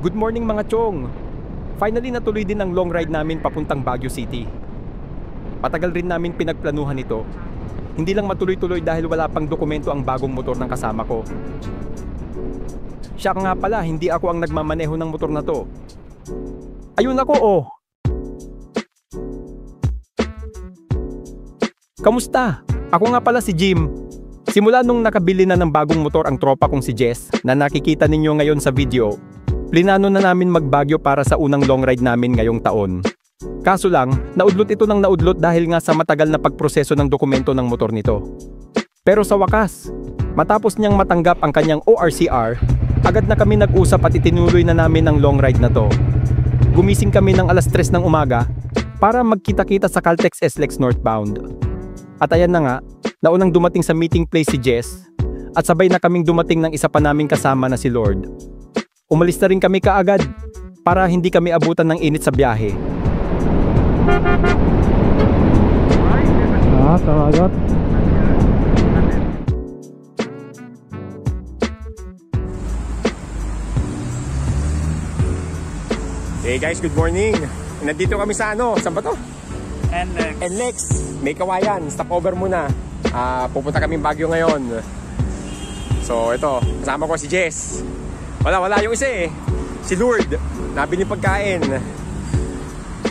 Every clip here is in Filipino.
Good morning mga chong! Finally natuloy din ang long ride namin papuntang Baguio City. Matagal rin namin pinagplanuhan ito. Hindi lang matuloy-tuloy dahil wala pang dokumento ang bagong motor ng kasama ko. Siya nga pala, hindi ako ang nagmamaneho ng motor na to. Ayun ako oh! Kamusta? Ako nga pala si Jim. Simula nung nakabili na ng bagong motor ang tropa kong si Jess na nakikita ninyo ngayon sa video, plinano na namin mag-Baguio para sa unang long ride namin ngayong taon. Kaso lang, naudlot ito ng naudlot dahil nga sa matagal na pagproseso ng dokumento ng motor nito. Pero sa wakas, matapos niyang matanggap ang kanyang ORCR, agad na kami nag-usap at itinuloy na namin ang long ride na to. Gumising kami ng alas 3 ng umaga para magkita-kita sa Caltex SLEX northbound. At ayan na nga, naunang dumating sa meeting place si Jess at sabay na kaming dumating ng isa pa naming kasama na si Lord. Umalis na rin kami kaagad para hindi kami abutan ng init sa biyahe. Salamat. Hey guys, good morning! Nandito kami sa saan ba to? NLEX. May Kawayan, stopover muna. Pupunta kaming Baguio ngayon. So ito, kasama ko si Jess. Wala yung isa eh. Si Lord, nabili pagkain.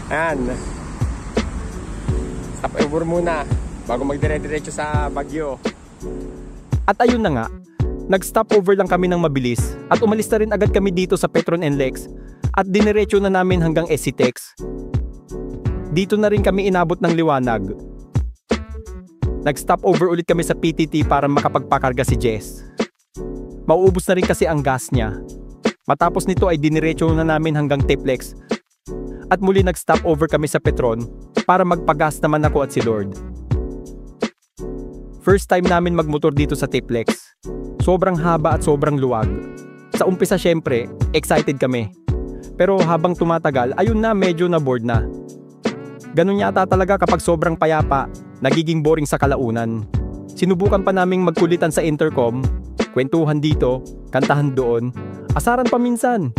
Ayan. Stopover muna bago magdire-diretso sa Baguio. At ayun na nga, nag-stopover lang kami ng mabilis at umalis na rin agad kami dito sa Petron NLEX at diniretso na namin hanggang SCTEX. Dito na rin kami inabot ng liwanag. Nag-stop over ulit kami sa PTT para makapagpakarga si Jess. Mauubos na rin kasi ang gas niya. Matapos nito ay diniretso na namin hanggang Tiplex. At muli nag-stop over kami sa Petron para magpagas naman ako at si Lord. First time namin magmotor dito sa Tiplex. Sobrang haba at sobrang luwag. Sa umpisa syempre, excited kami. Pero habang tumatagal, ayun na medyo na bored na. Ganun yata talaga kapag sobrang payapa, nagiging boring sa kalaunan. Sinubukan pa naming magkulitan sa intercom, kwentuhan dito, kantahan doon, asaran pa minsan.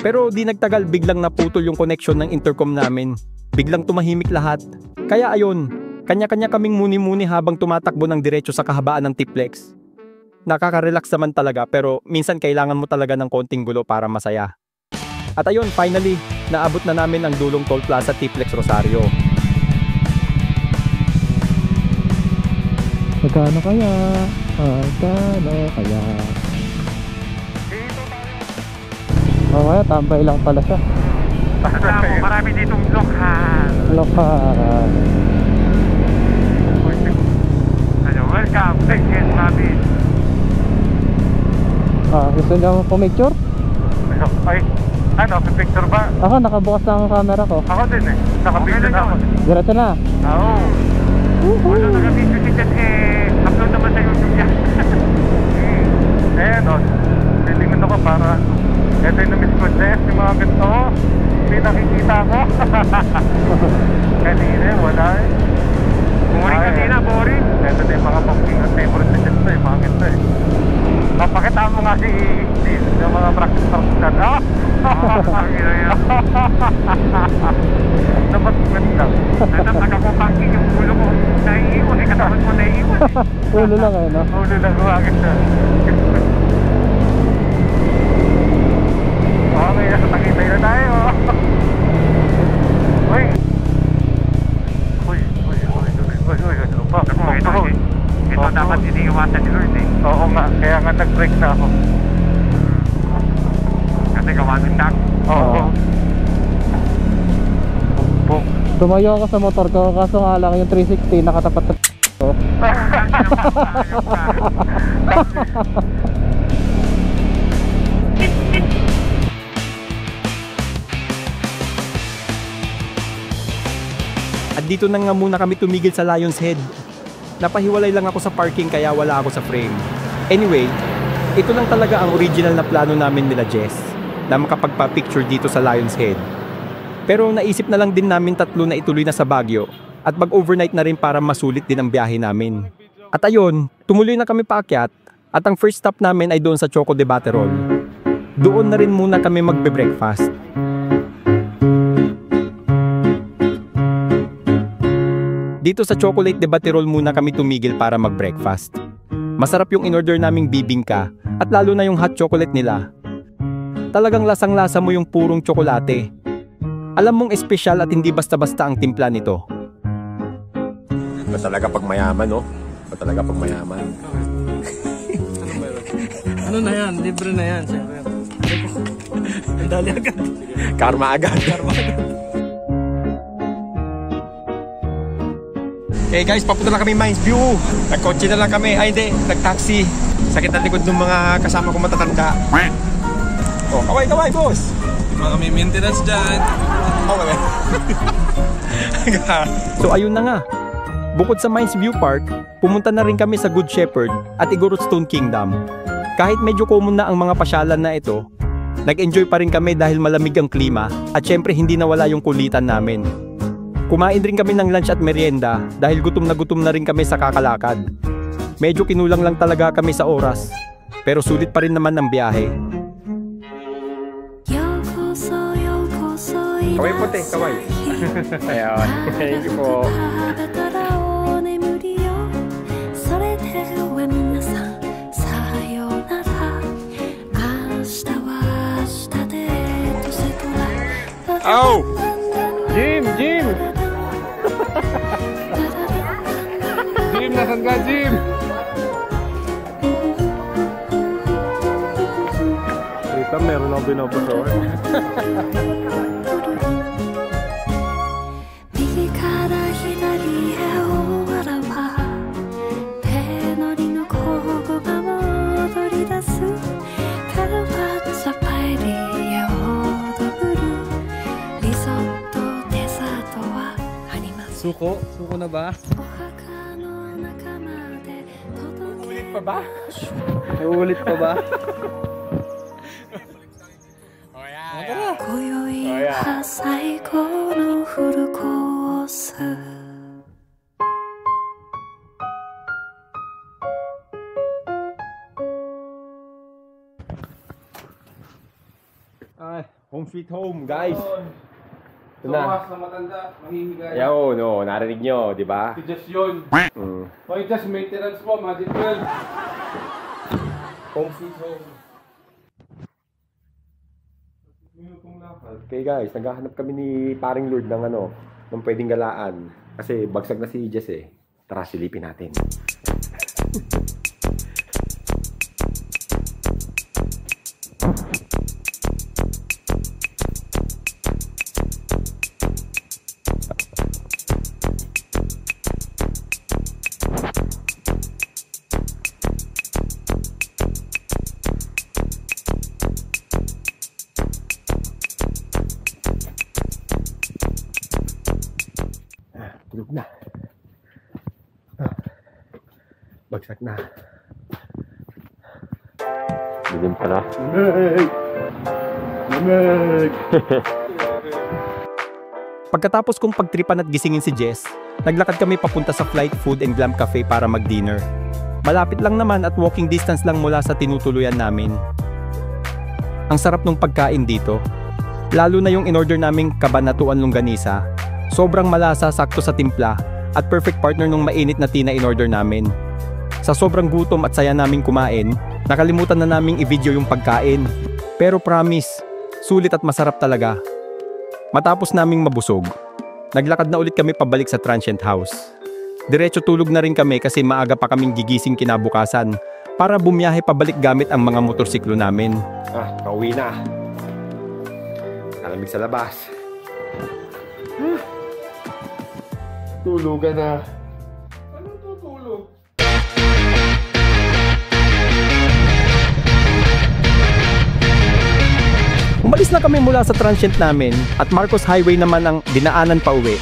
Pero di nagtagal biglang naputol yung connection ng intercom namin. Biglang tumahimik lahat. Kaya ayun, kanya-kanya kaming muni-muni habang tumatakbo ng diretso sa kahabaan ng Tiplex. Nakaka-relax naman talaga pero minsan kailangan mo talaga ng konting gulo para masaya. At ayun, finally, naabot na namin ang dulong toll plaza Tiplex Rosario. Magkano kaya? Magkano kaya? Kaya tambay lang pala siya. Marami ditong lokal. Lokal. Welcome, thank you, Robin. Gusto niyo pumicture? Ay, picture ba? Ako, nakabukas na ang camera ko. Ako din eh, nakapicture na ako. Diretso na. Oo. Wala naka-video si Jen upload naman sa YouTube yan. Ayan o, lilingon ako para ito yung na-miss ko Jess, yung mga ganito. Hindi nakikita ko. Kanina, wala eh. Boring kanina, boring. Ito na yung mga favorite na Jess yung mga ganito eh. Papakita mo nga si Steve, yung mga practice na. Dapat ganda. Nagkakupangking yung ulo ko. Naiiwan eh, katawan mo naiiwan eh. Ulo lang eh, no? Ulo lang, gumagit na. Okay, nasa Tagaytay na tayo. Uy! Ano ba? Ito dapat iniiwasan ni Lord eh. Oo nga, kaya nga nag-break na ako. Kasi gawagin na. Oo. Tumayo ako sa motor ko, kaso nga lang yung 360 nakatapat sa ko. At dito na nga muna kami tumigil sa Lion's Head. Napahiwalay lang ako sa parking kaya wala ako sa frame. Anyway, ito lang talaga ang original na plano namin nila Jess, na makapagpa-picture dito sa Lion's Head. Pero naisip na lang din namin tatlo na ituloy na sa Baguio at mag-overnight na rin para masulit din ang biyahe namin. At ayun, tumuloy na kami paakyat at ang first stop namin ay doon sa Choco de Baterol. Doon na rin muna kami magbe-breakfast. Dito sa Chocolate de Baterol muna kami tumigil para mag-breakfast. Masarap yung in-order naming bibingka at lalo na yung hot chocolate nila. Talagang lasang-lasa mo yung purong tsokolate. Alam mong espesyal at hindi basta-basta ang timpla nito. Ba talaga pag mayaman, no? Ba talaga pag mayaman. Ano na yan? Libre na yan, siyempre. Ang dali agad. Karma agad. Okay guys, papunta na kami Mines View. Nagkotse na lang kami. Ay hindi, nagtaxi. Sakit ang likod ng mga kasama ko matatanda. Oh, kaway, boss. Mga kami maintenance dyan. Okay. So ayun na nga. Bukod sa Mines View Park, pumunta na rin kami sa Good Shepherd at Igorot-Stone Kingdom. Kahit medyo common na ang mga pasyalan na ito, nag-enjoy pa rin kami dahil malamig ang klima at syempre hindi nawala yung kulitan namin. Kumain rin kami ng lunch at merienda dahil gutom na rin kami sa kakalakad. Medyo kinulang lang talaga kami sa oras, pero sulit pa rin naman ang biyahe. Kaway puti, kaway. Ayan, thank you po. Oh! Jim! Jim, nasan ka, Jim? Dito, meron akong binabasor. Suko? Suko na ba? Ulit pa ba? Uulit pa ba? Oh yeah. Ay, home sweet home, guys. Ito Tumas na. na matanda, mahihigay. Ayaw, no, narinig nyo, di ba? Si Jess yun. Okay, Jess, maintenance po, Magic 12. Home sweet home. Okay guys, naghahanap kami ni paring Lord ng ng pwedeng galaan. Kasi bagsag na si Jess eh. Tara, silipin natin. Tulog na. Bagsak na. Dilim pala. Pagkatapos kong pagtripan at gisingin si Jess, naglakad kami papunta sa Flight Food and Glam Cafe para mag-dinner. Malapit lang naman at walking distance lang mula sa tinutuluyan namin. Ang sarap ng pagkain dito. Lalo na yung in-order naming kabanatuan longganisa. Sobrang malasa, sakto sa timpla, at perfect partner nung mainit na tina in-order namin. Sa sobrang gutom at saya naming kumain, nakalimutan na naming i-video yung pagkain. Pero promise, sulit at masarap talaga. Matapos naming mabusog, naglakad na ulit kami pabalik sa transient house. Diretso tulog na rin kami kasi maaga pa kaming gigising kinabukasan para bumiyahe pabalik gamit ang mga motorsiklo namin. Pauwi na. Nalamig sa labas. Tulugan na. Anong tutulog? Umalis na kami mula sa transient namin at Marcos Highway naman ang dinaanan pa uwi.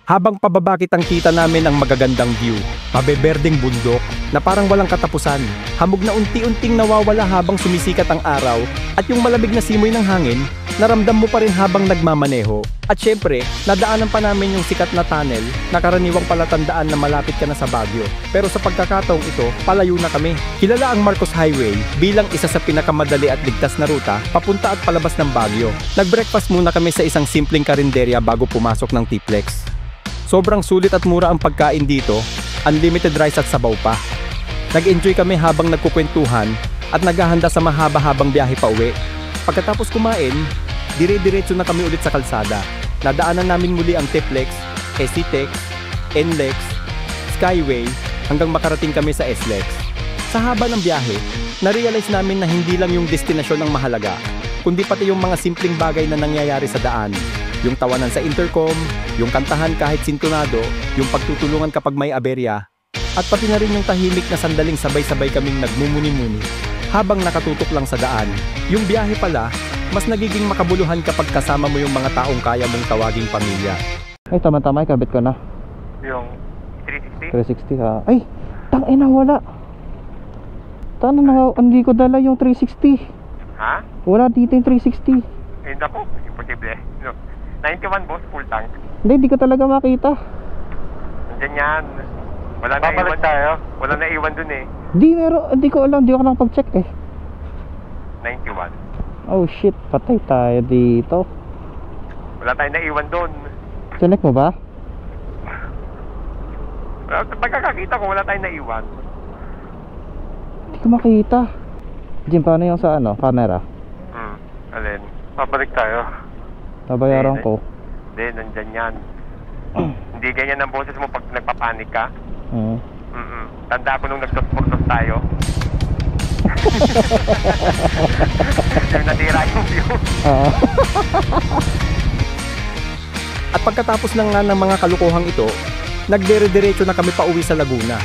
Habang pababa kitang kita namin ang magagandang view, mabeberdeng bundok na parang walang katapusan, hamog na unti-unting nawawala habang sumisikat ang araw at yung malamig na simoy ng hangin na ramdam mo pa rin habang nagmamaneho. At syempre, nadaanan pa namin yung sikat na tunnel na karaniwang palatandaan na malapit ka na sa Baguio. Pero sa pagkakataong ito, palayo na kami. Kilala ang Marcos Highway bilang isa sa pinakamadali at ligtas na ruta papunta at palabas ng Baguio. Nag-breakfast muna kami sa isang simpleng karinderya bago pumasok ng T-Plex. Sobrang sulit at mura ang pagkain dito, unlimited rice at sabaw pa. Nag-enjoy kami habang nagkukwentuhan at naghahanda sa mahaba-habang biyahe pa uwi. Pagkatapos kumain, dire-diretso na kami ulit sa kalsada. Nadaanan namin muli ang T-Plex, SCTEX, NLEX, Skyway hanggang makarating kami sa SLEX. Sa haba ng biyahe, na-realize namin na hindi lang yung destinasyon ang mahalaga, kundi pati yung mga simpleng bagay na nangyayari sa daan. Yung tawanan sa intercom, yung kantahan kahit sintonado, yung pagtutulungan kapag may aberya, at pati na rin yung tahimik na sandaling sabay-sabay kaming nagmumuni-muni habang nakatutok lang sa daan. Yung biyahe pala, mas nagiging makabuluhan kapag kasama mo yung mga taong kaya mong tawaging pamilya. Ay, tama-tama, ikabit ko na. Yung 360? 360 ha. Ay, tangina, wala. Tana na, hindi ko dala yung 360. Ha? Wala dito yung 360. Eh, naku, imposible. No. 91 boss, full tank. Hindi ko talaga makita. Nandiyan yan. Wala na iwan tayo. Wala na iwan dun eh. Hindi ko alam, di ako nakapag-check eh. 91. Oh shit, patay tayo dito. Wala tayong naiwan dun. Check mo ba? Pagkakakita ko, wala tayong naiwan. Hindi ko makita. Jim, paano yung sa camera? Alin? Pabalik tayo. Nabayaran ko. Hindi, nandyan yan. Hindi ganyan ang boses mo pag nagpapanik ka. Tanda ko nung nagtos tayo. Yung natira yung view. At pagkatapos lang nga ng mga kalukuhang ito, nagdire-diretso na kami pauwi sa Laguna.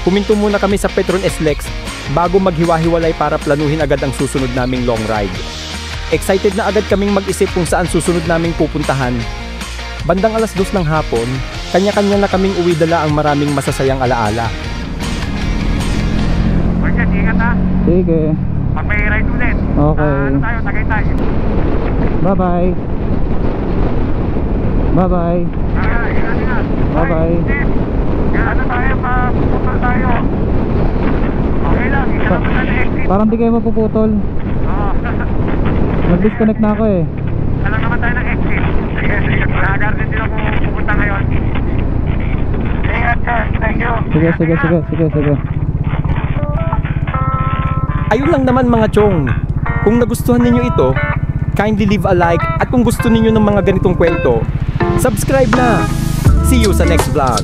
Huminto muna kami sa Petron SLEX bago maghiwa-hiwalay para planuhin agad ang susunod naming long ride. Excited na agad kaming mag-isip kung saan susunod naming pupuntahan. Bandang 2:00 ng hapon, kanya-kanya na kaming uwi dala ang maraming masasayang alaala. Ingat ha. Sige. Pag may ride ulit. Okay. Tagay tayo. Bye-bye. Bye-bye. Ingat. Bye-bye. Pupunta tayo. Okay lang, ikalap na exit. Parang di kayo mapuputol. Nag-disconnect na ako eh. Alam naman tayo ng exit. Sige. Nakagarden din ako pupunta ngayon. Ingat sir, thank you. Sige. Ayun lang naman mga chong. Kung nagustuhan ninyo ito, kindly leave a like at kung gusto ninyo ng mga ganitong kwento, subscribe na! See you sa next vlog!